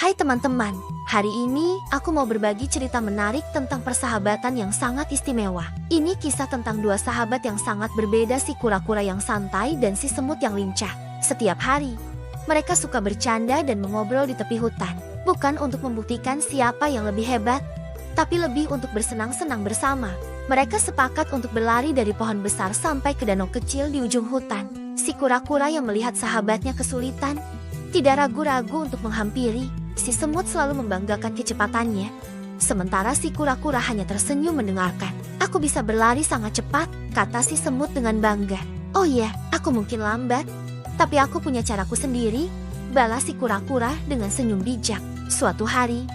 Hai teman-teman, hari ini aku mau berbagi cerita menarik tentang persahabatan yang sangat istimewa. Ini kisah tentang dua sahabat yang sangat berbeda, si kura-kura yang santai dan si semut yang lincah. Setiap hari, mereka suka bercanda dan mengobrol di tepi hutan. Bukan untuk membuktikan siapa yang lebih hebat, tapi lebih untuk bersenang-senang bersama. Mereka sepakat untuk berlari dari pohon besar sampai ke danau kecil di ujung hutan. Si kura-kura yang melihat sahabatnya kesulitan, tidak ragu-ragu untuk menghampiri. Si semut selalu membanggakan kecepatannya, sementara si kura-kura hanya tersenyum mendengarkan. Aku bisa berlari sangat cepat, kata si semut dengan bangga. Oh iya, aku mungkin lambat, tapi aku punya caraku sendiri, balas si kura-kura dengan senyum bijak. Suatu hari,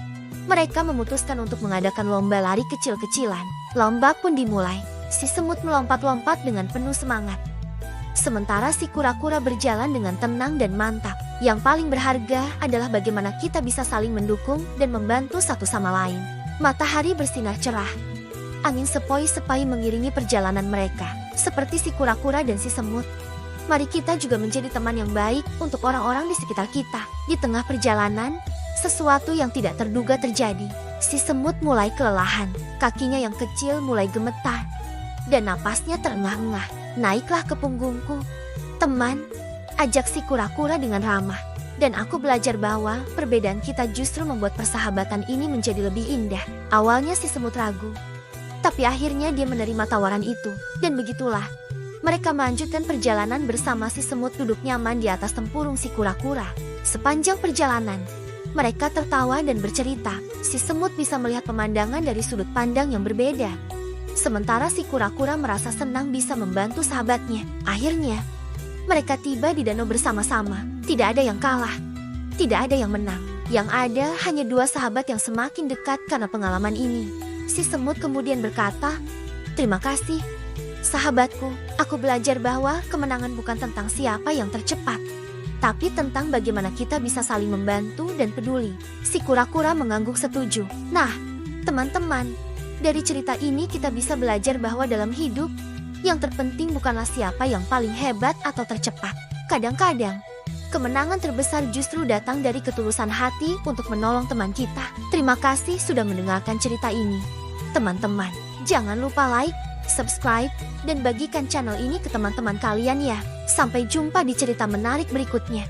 mereka memutuskan untuk mengadakan lomba lari kecil-kecilan. Lomba pun dimulai. Si semut melompat-lompat dengan penuh semangat, sementara si kura-kura berjalan dengan tenang dan mantap. Yang paling berharga adalah bagaimana kita bisa saling mendukung dan membantu satu sama lain. Matahari bersinar cerah. Angin sepoi-sepoi mengiringi perjalanan mereka. Seperti si kura-kura dan si semut, mari kita juga menjadi teman yang baik untuk orang-orang di sekitar kita. Di tengah perjalanan, sesuatu yang tidak terduga terjadi. Si semut mulai kelelahan. Kakinya yang kecil mulai gemetar, dan napasnya terengah-engah. Naiklah ke punggungku, teman, ajak si kura-kura dengan ramah. Dan aku belajar bahwa perbedaan kita justru membuat persahabatan ini menjadi lebih indah. Awalnya si semut ragu, tapi akhirnya dia menerima tawaran itu. Dan begitulah, mereka melanjutkan perjalanan bersama. Si semut duduk nyaman di atas tempurung si kura-kura. Sepanjang perjalanan, mereka tertawa dan bercerita. Si semut bisa melihat pemandangan dari sudut pandang yang berbeda, sementara si kura-kura merasa senang bisa membantu sahabatnya. Akhirnya, mereka tiba di danau bersama-sama. Tidak ada yang kalah, tidak ada yang menang. Yang ada hanya dua sahabat yang semakin dekat karena pengalaman ini. Si semut kemudian berkata, "Terima kasih, sahabatku. Aku belajar bahwa kemenangan bukan tentang siapa yang tercepat, tapi tentang bagaimana kita bisa saling membantu dan peduli." Si kura-kura mengangguk setuju. Nah, teman-teman, dari cerita ini kita bisa belajar bahwa dalam hidup, yang terpenting bukanlah siapa yang paling hebat atau tercepat. Kadang-kadang, kemenangan terbesar justru datang dari ketulusan hati untuk menolong teman kita. Terima kasih sudah mendengarkan cerita ini. Teman-teman, jangan lupa like, subscribe, dan bagikan channel ini ke teman-teman kalian ya. Sampai jumpa di cerita menarik berikutnya.